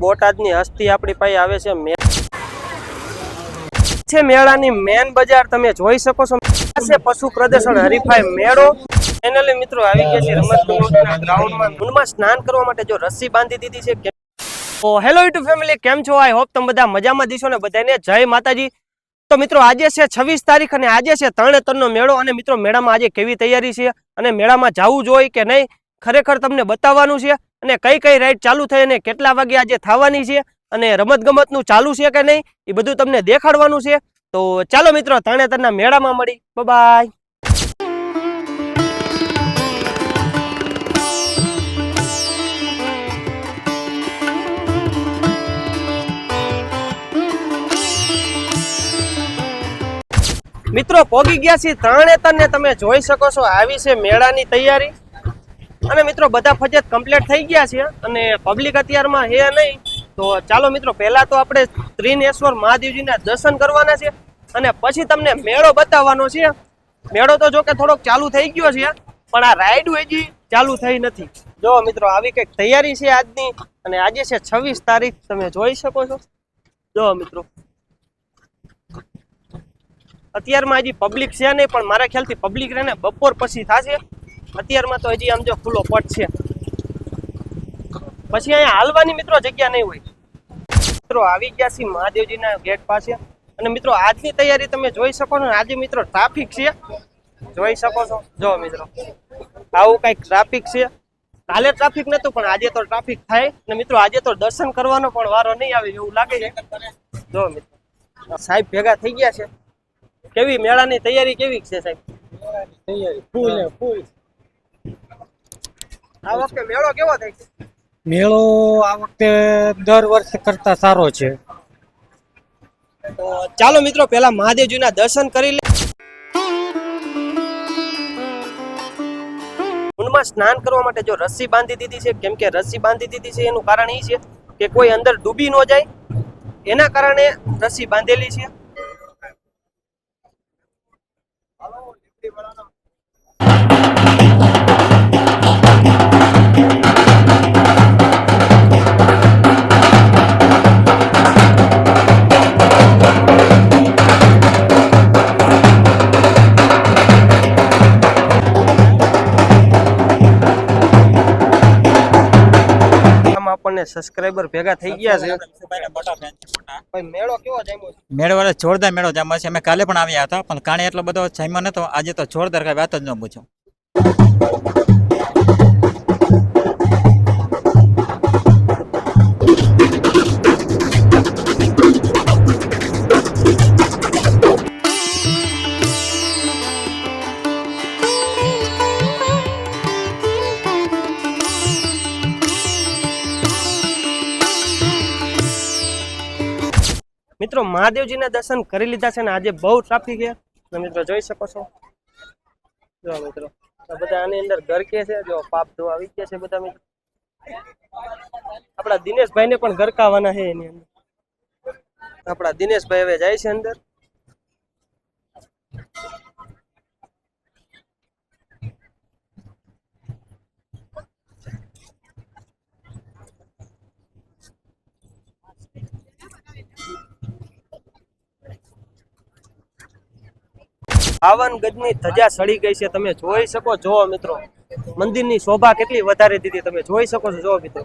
બોટાદની હસ્તી આપણી પાસે આવે છે મેળાની મેન બજાર તમે જોઈ શકો છો છે પશુ પ્રદર્શન હરીફાઈ મેળો ફાઇનલી મિત્રો આવી ગયા છે રમતગમતના ગ્રાઉન્ડમાં ઊંડમાં સ્નાન કરવા માટે જો રસ્સી બાંધી દીધી છે તો હેલો યુટ્યુબ ફેમિલી કેમ છો આઈ હોપ તમે બધા મજામાં દીશો ને બધાને જય માતાજી। તો મિત્રો આજે છે 26 તારીખ અને આજે છે તરણેતરનો મેળો અને મિત્રો મેળામાં આજે કેવી તૈયારી છે અને મેળામાં જવું જોઈએ કે નહીં ખરેખર તમને બતાવવાનું છે અને કઈ કઈ રાઈડ ચાલુ થઈ અને કેટલા વાગે આજે થવાની છે અને રમતગમતનું ચાલુ છે કે નહીં એ બધું તમને દેખાડવાનું છે। તો ચાલો મિત્રો તરણેતરના મેળામાં મળી બાય। મિત્રો પોગી ગયા છે તરણેતર ને તમે જોઈ શકો છો આવી છે મેળાની તૈયારી અને મિત્રો બધા ફજત કમ્પ્લીટ થઈ ગયા છે અને પબ્લિક અત્યારમાં હે નહીં। તો ચાલો મિત્રો પહેલા તો આપણે ત્રિનેશ્વર મહાદેવજીના દર્શન કરવાના છે અને પછી તમને મેળો બતાવવાનો છે। મેળો તો જો કે થોડોક ચાલુ થઈ ગયો છે પણ આ રાઈડ હજી ચાલુ થઈ નથી। જો મિત્રો આવી કંઈક તૈયારી છે આજની અને આજે છે 26 તારીખ તમે જોઈ શકો છો। જો મિત્રો અત્યારમાં હજી પબ્લિક છે નહીં પણ મારા ખ્યાલથી પબ્લિક રહે ને બપોર પછી થશે। અત્યારમાં તો હજી આમ જો ખુલ્લો પટ છે પછી અહીંયા હાલવાની મિત્રો જગ્યા નહીં હોય। મિત્રો આવી ગયા છે મહાદેવજીના ગેટ પાસે અને મિત્રો આજની તૈયારી તમે જોઈ શકો છો। આજે મિત્રો ટ્રાફિક છે જોઈ શકો છો। જો મિત્રો આવું કઈક ટ્રાફિક છે કાલે ટ્રાફિક નતું પણ આજે તો ટ્રાફિક થાય ને મિત્રો આજે તો દર્શન કરવાનો પણ વારો નહીં આવે એવું લાગે છે। જો મિત્રો સાહેબ ભેગા થઈ ગયા છે। કેવી મેળાની તૈયારી કેવી છે સાહેબ? તૈયારી ફૂલ આ વખતે મેળો કેવો થાય છે? મેળો આ વખતે દર વર્ષ કરતા સારો છે। તો ચાલો મિત્રો પહેલા મહાદેવજીના દર્શન કરી લે। ઊંડમાં સ્નાન કરવા માટે જો રસ્સી બાંધી દીધી છે કેમ કે રસ્સી બાંધી દીધી છે એનું કારણ એ છે કે કોઈ અંદર ડૂબી ન જાય એના કારણે રસ્સી બાંધેલી છે। આપણને સબસ્ક્રાઇબર ભેગા થઈ ગયા છે। ભાઈ મેળો કેવો જામ્યો છે? મેળો વાળો જોરદાર મેળો જામ્યો છે। અમે કાલે પણ આવ્યા હતા પણ કાણે એટલો બધો જામ્યો નતો। આજે તો જોરદાર કઈ વાત જ ન પૂછો। મિત્રો મહાદેવજીના દર્શન કરી લીધા છે ને આજે બહુ ટ્રાફિક છે મિત્રો જોઈ શકો છો। જો મિત્રો બધા આની અંદર ગરકે છે જો પાપ ધોવા આવી ગયા છે બધા મિત્રો। આપણા દિનેશભાઈ ને પણ ગરકાવાના છે એની અંદર। આપણા દિનેશભાઈ હવે જાય છે અંદર। બાવન ગજની ધજા સડી ગઈ છે તમે જોઈ શકો છો મિત્રો। મંદિરની શોભા કેટલી વધારે દીધી તમે જોઈ શકો છો। જો મિત્રો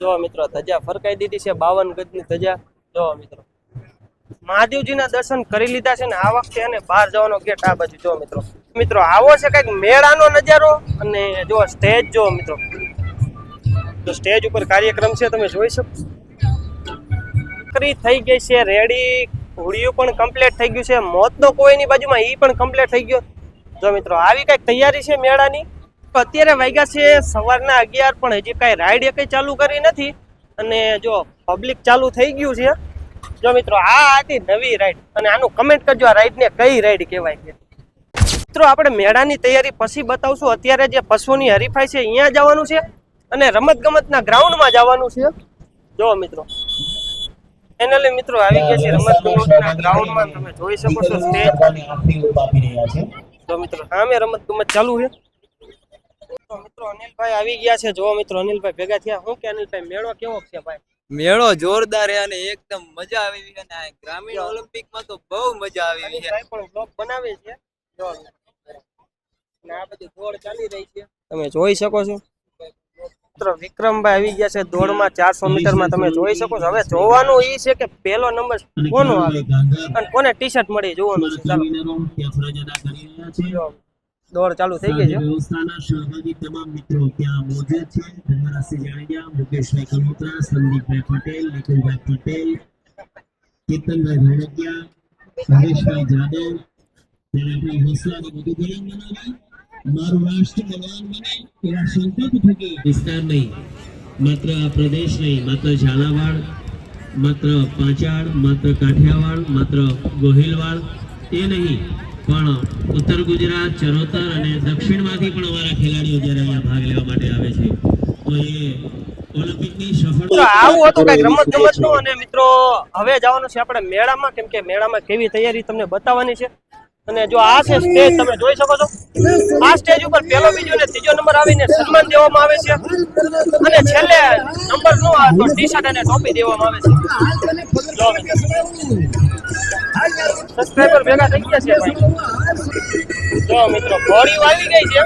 જો મિત્રો ધજા ફરકાઈ દીધી છે 52 ગજની ધજા। જો મિત્રો મહાદેવજીના દર્શન કરી લીધા છે ને આ વખતે અને બહાર જવાનો ગેટ આ બાજુ। જો મિત્રો આવો છે કઈક મેળાનો નજારો અને જો સ્ટેજ જો મિત્રો તો સ્ટેજ ઉપર કાર્યક્રમ છે તમે જોઈ શકો। થઈ ગઈ છે રેડી હોળીયું પણ કમ્પ્લીટ થઈ ગયું છે। મોત તો કોઈની બાજુમાં ઈ પણ કમ્પ્લીટ થઈ ગયો। જો મિત્રો આવી કઈક તૈયારી છે મેળાની। અત્યારે વાગ્યા છે સવારના 11 પણ હજી કઈ રાઈડ કઈ ચાલુ કરી નથી અને જો પબ્લિક ચાલુ થઈ ગયું છે। જો મિત્રો આ હતી નવી રાઈડ અને આનું કમેન્ટ કરજો આ રાઈડ ને કઈ રાઈડ કહેવાય છે। મિત્રો આપણે મેળાની તૈયારી પછી બતાવશું। અત્યારે જે પશુની હરીફાઈ છે અહીંયા જવાનું છે અને રમતગમતના ગ્રાઉન્ડમાં જવાનું છે। જો મિત્રો ફાઇનલી મિત્રો આવી ગયા છે રમતગમતના ગ્રાઉન્ડમાં તમે જોઈ શકો છો સ્ટેજ। તો મિત્રો સામે રમતગમત ચાલુ છે। તો મિત્રો અનિલભાઈ આવી ગયા છે. જો મિત્રો અનિલભાઈ ભેગા થયા. હું કે અનિલભાઈ મેળો કેવો છે ભાઈ? મેળો જોરદાર છે અને એકદમ મજા આવી છે અને આ ગ્રામીણ ઓલિમ્પિક માં તો બહુ મજા આવી છે. અનિલભાઈ પણ બ્લોગ બનાવે છે. જો અને આ બધી દોડ ચાલી રહી છે, તમે જોઈ શકો છો. મિત્રો વિક્રમભાઈ આવી ગયા છે દોડમાં 400 મીટરમાં. તમે જોઈ શકો છો. હવે જોવાનું એ છે કે પહેલો નંબર કોનો આવે અને કોને ટી શર્ટ મળી જોવાનું છે. ચાલો દોડ ચાલુ થઈ ગઈ છે. વ્યવસ્થાના સહભાગી તમામ મિત્રો ત્યાં મોજૂદ છે. ધર્મરાજસિંહ જાડેજા, મુકેશભાઈ કલોત્રા, સંદીપભાઈ પટેલ, નિખિલભાઈ પટેલ, કેતનભાઈ ભેણકિયા, હરેશભાઈ જાદવ, તેને આપણે હોસલાને વધુ બુલંદ બનાવી મારું રાષ્ટ્ર બલવાન બને એવા સંકલ્પ થકી વિસ્તાર નહીં, માત્ર આ પ્રદેશ નહીં, માત્ર ઝાલાવાડ, માત્ર પાંચાળ, માત્ર કાઠિયાવાડ, માત્ર ગોહિલવાડ એ નહીં, પણ ઉત્તર ગુજરાત, ચરોતર અને દક્ષિણમાંથી પણ અમારા ખેલાડીઓ જ્યારે અહીંયા ભાગ લેવા માટે આવે છે તો એ ઓલિમ્પિકની મિત્રો સફળતા આવું હતું કઈક રમત ગમત નું. અને મિત્રો હવે જવાનું છે આપણે મેળામાં, કેમ કે મેળામાં કેવી તૈયારી તમને બતાવવાની છે. અને જો આ છે સ્ટેજ, તમે જોઈ શકો છો. આ સ્ટેજ ઉપર પહેલો, બીજો અને ત્રીજો નંબર આવીને સન્માન દેવામાં આવે છે. અને છેલ્લે નંબર નો આવે તો ટી શર્ટ અને ટોપી દેવામાં આવે છે. જો સબસ્ક્રાઇબર ભેગા થઈ ગયા છે ભાઈ. જો મિત્રો ઘોડીઓ આવી ગઈ છે.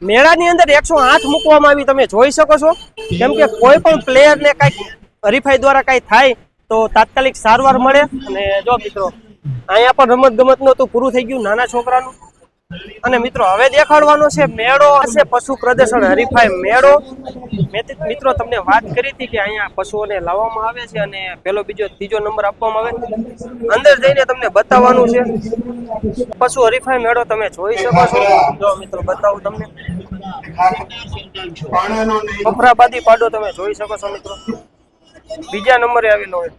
મેળાની અંદર 108 મૂકવામાં આવી, તમે જોઈ શકો છો. કેમ કે કોઈ પણ પ્લેયર ને કઈક હરીફાઈ દ્વારા કઈ થાય તો તાત્કાલિક સારવાર મળે. અને જો મિત્રો અહીંયા પણ રમત ગમત નું તો પૂરું થઈ ગયું નાના છોકરાનું. અને મિત્રો હવે દેખાડવાનો છે મેળો છે પશુ પ્રદર્શન હરીફાઈ મેળો. મિત્રો તમને વાત કરી હતી કે અહીંયા પશુઓને લાવવામાં આવે છે અને પહેલો, બીજો, ત્રીજો નંબર આપવામાં આવે. અંદર જઈને તમને બતાવવાનું છે પશુ હરીફાઈ મેળો. તમે જોઈ શકો છો. જો મિત્રો બતાવું તમને. કફરાબાદી પાડો તમે જોઈ શકો છો મિત્રો. બીજા નંબરે આવેલો હોય.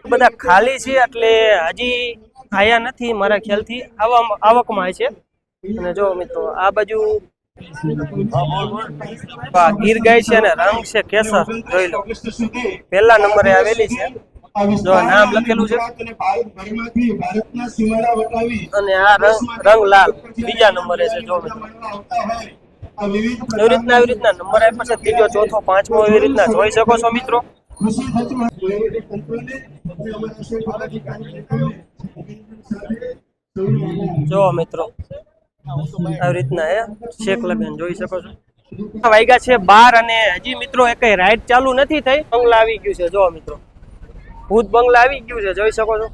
બધા ખાલી છે એટલે હજી આયા નથી મારા ખ્યાલથી. આવકમાં છે. અને જો મિત્રો આ બાજુ ગીર ગાય છે અને રંગ છે કેસર. જોઈ લો પહેલા નંબરે આવેલી છે. જો નામ લખેલું છે. અને આ રંગ લાલ બીજા નંબરે છે. જો મિત્રો એવી રીતના નંબર આપ્યા છે. ત્રીજો, ચોથો, પાંચમો એવી રીતના જોઈ શકો છો મિત્રો. જો મિત્રો આવી રીતના હે શેક લગન જોઈ શકો છો. વાગ્યા છે 12 અને હજી મિત્રો એકય રાઈડ ચાલુ નથી થઈ. બંગલા આવી ગયું છે. જો મિત્રો ભૂત બંગલા આવી ગયું છે. જોઈ શકો છો.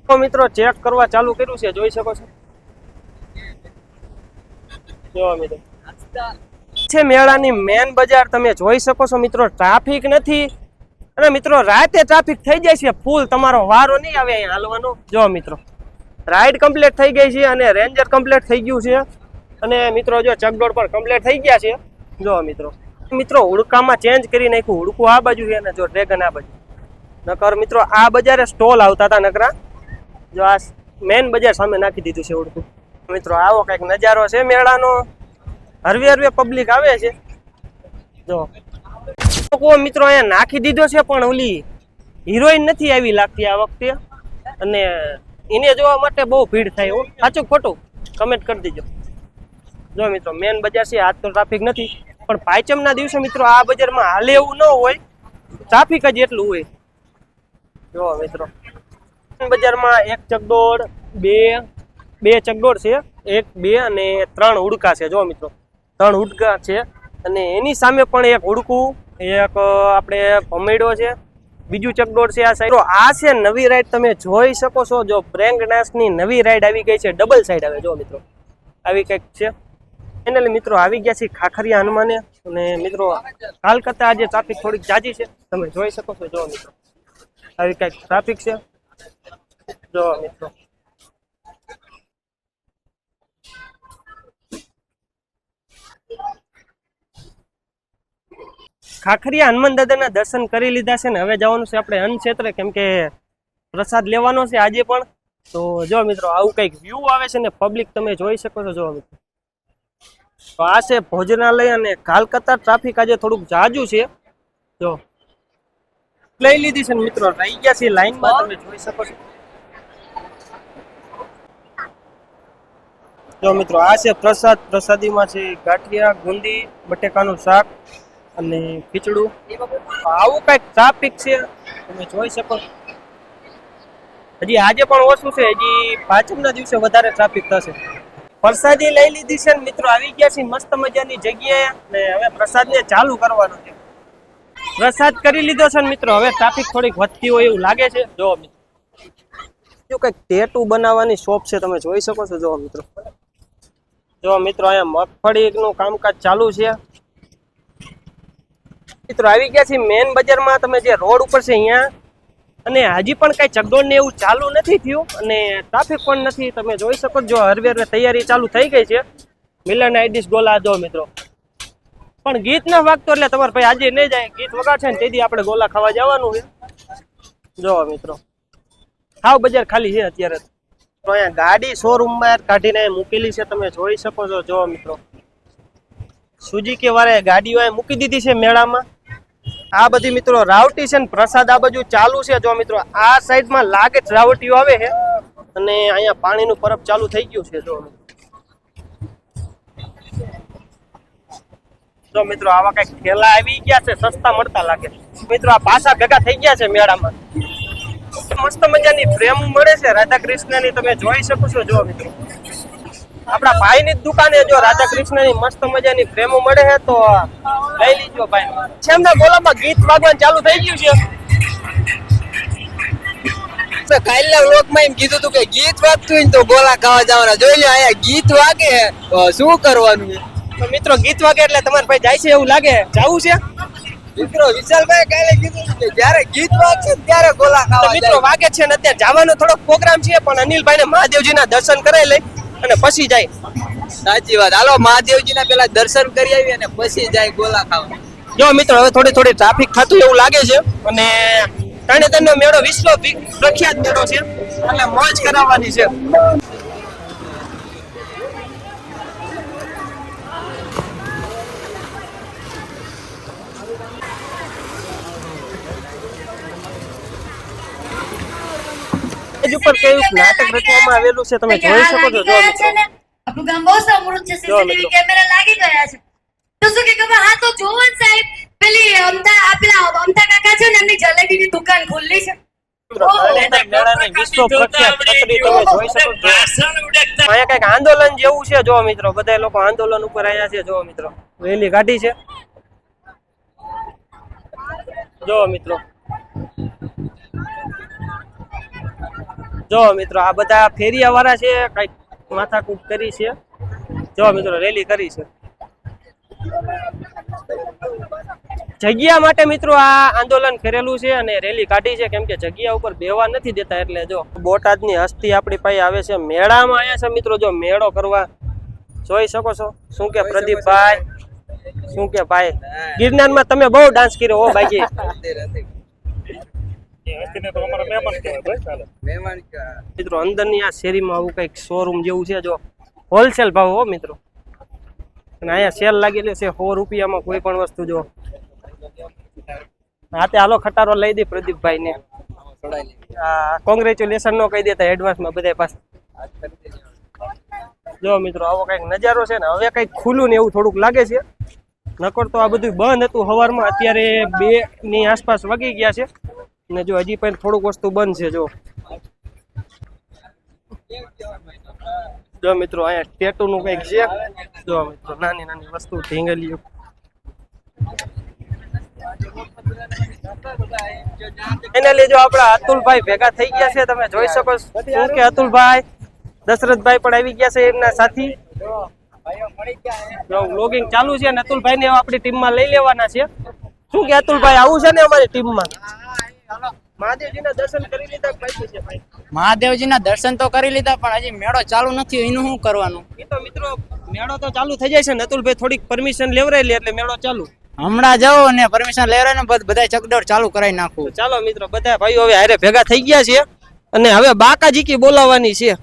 તો મિત્રો ચેક કરવા ચાલુ કર્યું છે. જોઈ શકો છો. જો મિત્રો છે મેળાની મેન બજાર. તમે જોઈ શકો છો મિત્રો. ટ્રાફિક નથી. અને મિત્રો રાતે ટ્રાફિક થઈ જાય છે ફૂલ. તમારો વારો નહીં આવે અહીંયા હાલવાનો. જો મિત્રો રાઈડ કમ્પ્લીટ થઈ ગઈ છે અને રેન્જર કમ્પ્લીટ થઈ ગયું છે. અને મિત્રો જો ચકડોળ પણ કમ્પ્લીટ થઈ ગયા છે. જો મિત્રો હુડકામાં ચેન્જ કરી નાખ્યું. હુડકું આ બાજુ છે અને જો ડ્રેગન આ બાજુ. નકર મિત્રો આ બજારે સ્ટોલ આવતા હતા નકરા. જો આ મેન બજાર સામે નાખી દીધું છે હુડકું. મિત્રો આવો કઈક નજારો છે મેળાનો. હરવે પબ્લિક આવે છે. જો મિત્રો અહીંયા નાખી દીધો છે પણ ઓલી હિરોઈન નથી આવી લાગતી આ વખતે. અને એને જોવા માટે બહુ ભીડ થાય. સાચું ખોટું કમેન્ટ કરી દેજો. જો મિત્રો મેન બજાર છે. આજ તો ટ્રાફિક નથી પણ પાંચમના દિવસે મિત્રો આ બજારમાં હાલે એવું ન હોય. ટ્રાફિક જ એટલું હોય. જો મિત્રો બજારમાં એક ચકડોળ, બે ચકડોળ છે. 1, 2 અને 3 હુડકા છે. જો મિત્રો 3 હુડકા છે. અને એની સામે પણ એક હુડકું, એક આપણે ભમેડો છે, બીજું ચકડોળ છે. આ સાઈડ આ છે નવી રાઈડ. તમે જોઈ શકો છો. જો બ્રેક ડાન્સની નવી રાઈડ આવી ગઈ છે. ડબલ સાઈડ આવે. જો મિત્રો આવી કંઈક છે. ફાઇનલી મિત્રો આવી ગયા છે ખાખરિયા હનુમાને. અને મિત્રો હાલ કરતા આજે ટ્રાફિક થોડીક જાજી છે. તમે જોઈ શકો છો. જો મિત્રો આવી કંઈક ટ્રાફિક છે. જો મિત્રો ખાખરિયા હનુમાન દાદાના દર્શન કરી લીધા છે ને હવે જવાનું છે આપણે અન્ન ક્ષેત્રે. કેમ કે પ્રસાદ લેવાનો છે આજે પણ. તો જો મિત્રો આવું કંઈક વ્યૂ આવે છે ને પબ્લિક તમે જોઈ શકો છો. જો મિત્રો તો આ છે ભોજનાલય અને કાલકત્તા ટ્રાફિક આજે થોડુંક જાજુ છે. જો લઈ લીધી છે ને મિત્રો, રહી ગયા છે લાઈનમાં, તમે જોઈ શકો છો. જો મિત્રો આ છે પ્રસાદ, પ્રસાદીમાં છે ગાંઠિયા, ગુંદી, બટેકાનું શાક અને ખીચડું. આવું કઈક ટ્રાફિક છે તમે જોઈ શકો. હજી આજે પણ ઓછું છે, હજી પાંચમના દિવસે વધારે ટ્રાફિક થશે. પ્રસાદી લઈ લીધી છે ને મિત્રો, આવી ગયા છે મસ્ત મજાની જગ્યાએ ને હવે પ્રસાદને ચાલુ કરવાનો છે. પ્રસાદ કરી લીધો છે ને મિત્રો, હવે ટ્રાફિક થોડીક વધતી હોય એવું લાગે છે. જો મિત્રો જો કઈક ટેટુ બનાવવાની શોપ છે, તમે જોઈ શકો છો. જો મિત્રો, જો મિત્રો અહીંયા મગફળીનું કામકાજ ચાલુ છે. મિત્રો આવી ગયા છે મેન બજારમાં, તમે જે રોડ ઉપર છે અહીંયા, અને હજી પણ કઈ ચગડોળ ને એવું ચાલુ નથી થયું અને ટ્રાફિક પણ નથી. તમે જોઈ શકો છો હરવેર તૈયારી ચાલુ થઈ ગઈ છે. મિલન આઈડીસ ગોલા. જો મિત્રો પણ ગીત ના વાગતો એટલે તમારે ભાઈ આજે નહીં જાય, ગીત વગાડશે ને તેથી આપણે ગોલા ખાવા જવાનું છે. જો મિત્રો હાવ બજાર ખાલી છે અત્યારે. તો અહીંયા ગાડી શોરૂમમાં કાઢીને મૂકેલી છે, તમે જોઈ શકો છો. જો મિત્રો સુઝુકી વાળાએ ગાડીઓ અહીં મૂકી દીધી છે મેળામાં. આ બધી મિત્રો રાવટી છે ને પ્રસાદ આ બાજુ ચાલુ છે. જો મિત્રો આ સાઈડમાં લાગે રાવટીઓ આવે છે અને અહીંયા પાણીનું પરબ ચાલુ થઈ ગયું છે. જો મિત્રો આવા કઈક ઠેલા આવી ગયા છે, સસ્તા મળતા લાગે. મિત્રો આ પાછા ભેગા થઈ ગયા છે મેળામાં. મસ્ત મજાની ફ્રેમ મળે છે રાધા કૃષ્ણની, તમે જોઈ શકો છો. જો મિત્રો આપણા ભાઈની જ દુકાને જો રાધા કૃષ્ણની મસ્ત મજાની ફ્રેમો મળે છે, તો લઈ લીજો ભાઈ. છેમના ગોલામાં ગીત વાગવાનું ચાલુ થઈ ગયું છે. કાલના વ્લોગમાં એમ કીધું હતું કે ગીત વાગતું હોય ને તો ગોલા ખાવા જવાના. જોઈ લો અહીંયા ગીત વાગે, શું કરવાનું છે? તો મિત્રો ગીત વાગે એટલે તમારે ભાઈ જાય છે એવું લાગે, જાવું છે. મિત્રો વિશાલભાઈ કાલે કીધું કે જ્યારે ગીત વાગશે ત્યારે ગોલા તો ખાવા મિત્રો વાગે છે ને અત્યારે જવાનો થોડોક પ્રોગ્રામ છે, પણ અનિલભાઈને મહાદેવજીના દર્શન કરાવી લઈ અને પછી જાય. સાચી વાત. હાલો મહાદેવજીના પેલા દર્શન કરી આવી અને પછી જાય ગોલા ખાવા. જો મિત્રો હવે થોડી થોડી ટ્રાફિક થતું એવું લાગે છે અને તરણેતરનો મેળો વિશ્વ પ્રખ્યાત મેળો છે એટલે મોજ કરાવવાની છે. એજ ઉપર કયું નાટક રચવામાં આવેલું છે, તમે જોઈ શકો છો. જો મિત્રો આપણું ગામ બહુ સમૃદ્ધ છે, સીસીટીવી કેમેરા લાગી ગયા છે. તો શું કે ખબર, હા તો જોવન સાહેબ પેલી અમતા કાકા છે ને એમની જલેબીની દુકાન ખુલ્લી છે. તરણેતર મેળાની વિશ્વ પ્રખ્યાત છત્રી તમે જોઈ શકો છો. અહીંયા કઈક આંદોલન જેવું છે. જો મિત્રો બધા લોકો આંદોલન ઉપર આવ્યા છે. જો મિત્રો રેલી કાઢી છે. જો મિત્રો જો મિત્રો આ બધા ફેરિયા વાળા છે, કઈક માથાકૂટ કરી છે. જો મિત્રો રેલી કરી છે. જગ્યા માટે મિત્રો આ આંદોલન કરેલું છે અને રેલી કાઢી છે, કેમ કે જગ્યા ઉપર બેવા નથી દેતા. એટલે જો બોટાદની હસ્તી આપણી પાસે આવે છે, મેળામાં આવ્યા છે મિત્રો. જો મેળો કરવા જોઈ શકો છો. શું કે પ્રદીપભાઈ, શું કે ભાઈ ગિરનારમાં તમે બહુ ડાન્સ કર્યો હો બાકી. મિત્રો અંદરની આ શેરીમાં આવું કઈક શોરૂમ જેવું છે. જો હોલસેલ ભાવ હો મિત્રો, અને અહીંયા સેલ લાગેલી છે 100 રૂપિયામાં કોઈ પણ વસ્તુ. જો હાથે હાલો ખટારો લઈ દે પ્રદીપભાઈ ને. કોંગ્રેચ્યુલેશન નો કહી દેતા એડવાન્સમાં બધા પાસે. જો મિત્રો આવો કઈક નજારો છે ને. હવે કઈક ખુલ્લું ને એવું થોડુંક લાગે છે, નકર તો આ બધું બંધ હતું સવારમાં. અત્યારે 2 ની આસપાસ વાગી ગયા છે ને જો હજી પણ થોડુંક વસ્તુ બંધ છે. જો મિત્રો અહીંયા ટેટુ નું કઈક છે. જો મિત્રો નાની નાની વસ્તુ, ઢીંગલીઓ. ફાઇનલી જો આપણા અતુલભાઈ ભેગા થઈ ગયા છે, તમે જોઈ શકો છો. શું કે અતુલભાઈ, દશરથભાઈ પણ આવી ગયા છે એમના સાથી. વ્લોગિંગ ચાલુ છે અને અતુલભાઈ ને આપણી ટીમમાં લઈ લેવાના છે. શું કે અતુલભાઈ આવું છે ને અમારી ટીમમાં? મહાદેવજીના દર્શન કરી લીધા બાકી છે ભાઈ? મહાદેવજીના દર્શન તો કરી લીધા, પણ હજી મેળો ચાલુ નથી, એનું શું કરવાનું? એ તો મિત્રો મેળો તો ચાલુ થઈ જાય છે ને અતુલભાઈ, થોડીક પરમિશન લેવરાઈ લે એટલે મેળો ચાલુ. હમણાં જાઓ ને પરમિશન લેવરાય ને બધા ચકડોળ ચાલુ કરાવી નાખું. ચાલો મિત્રો બધા ભાઈઓ હવે હારે ભેગા થઈ ગયા છે અને હવે બાકાજીકી બોલાવવાની છે.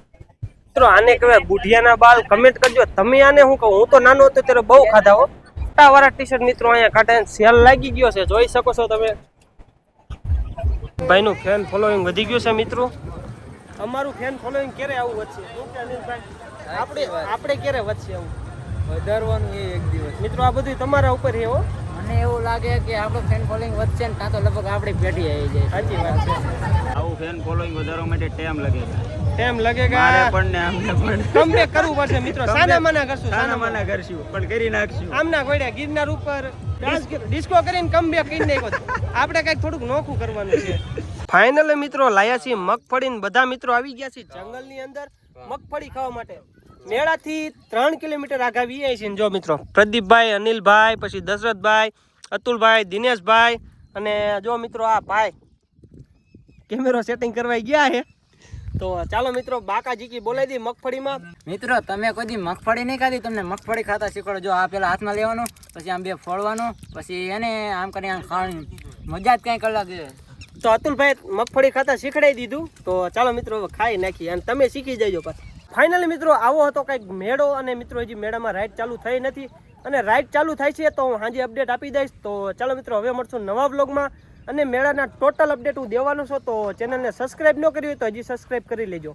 મિત્રો આને કહેવાય બુઢિયાના બાલ. કમેન્ટ કરજો તમે આને હું કહું. હું તો નાનો હતો ત્યારે બહુ ખાધા હો. વાળા ટી શર્ટ મિત્રો અહીંયા કાઢે સેલ લાગી ગયો છે, જોઈ શકો છો તમે. ભાઈનું ફેન ફોલોઈંગ વધી ગયું છે મિત્રો. અમારું ફેન ફોલોઈંગ ક્યારે આવું વધશે? શું કે અનિલભાઈ? આપણે ક્યારે વધશે આવું? વધારવાનું એ એક દિવસ. મિત્રો આ બધું તમારા ઉપર છે હો. મને એવું લાગે કે આપણું ફેન ફોલોઈંગ વધશે ને કાં તો લગભગ આપણી પેઢી આવી જાય. સાચી વાત છે. આવું ફેન ફોલોઈંગ વધારવા માટે ટાઈમ લાગે ટાઈમ લાગેગા. પણ ને આમને પણ કમબેક કરવું પડશે મિત્રો. સાના માના કરશું, સાના માના કરશું પણ કરી નાખશું. આમના ગોળ્યા ગિરનાર ઉપર ડિસ્કો કરીને કમબેક કરી નાખ્યો. આપણે કઈક થોડુંક નોખું કરવાનું છે. ફાઇનલી મિત્રો લાયા છીએ મગફળી ને બધા મિત્રો આવી ગયા છે જંગલની અંદર મગફળી ખાવા માટે. મેળાથી 3 કિલોમીટર આગળ આવી છે. જો મિત્રો પ્રદીપભાઈ, અનિલભાઈ, પછી દશરથભાઈ, અતુલભાઈ, દિનેશભાઈ અને જો મિત્રો આ ભાઈ કેમેરો સેટિંગ કરવા ગયા છે. તો ચાલો મિત્રો બાકાજીકી બોલાવી દી મગફળીમાં. મિત્રો તમે કોઈ દી મગફળી નહીં ખાધી, તમને મગફળી ખાતા શીખવાડો. જો આ પેલા હાથમાં લેવાનું, પછી આમ બે ફોડવાનું, પછી એને આમ કરીને આમ ખાવાની મજા જ કંઈક અલગ છે. તો અતુલભાઈ મગફળી ખાતા શીખડાઈ દીધું. તો ચાલો મિત્રો હવે ખાઈ નાખીએ અને તમે શીખી જજો પાછા. ફાઇનલી મિત્રો આવો હતો કંઈક મેળો. અને મિત્રો હજી મેળામાં રાઈડ ચાલુ થઈ નથી અને રાઈડ ચાલુ થાય છે તો હું સાંજે અપડેટ આપી દઈશ. તો ચાલો મિત્રો હવે મળશું નવા વ્લોગમાં અને મેળાના ટોટલ અપડેટ હું દેવાનો છું. તો ચેનલને સબસ્ક્રાઈબ ન કરી હોય તો હજી સબસ્ક્રાઈબ કરી લેજો.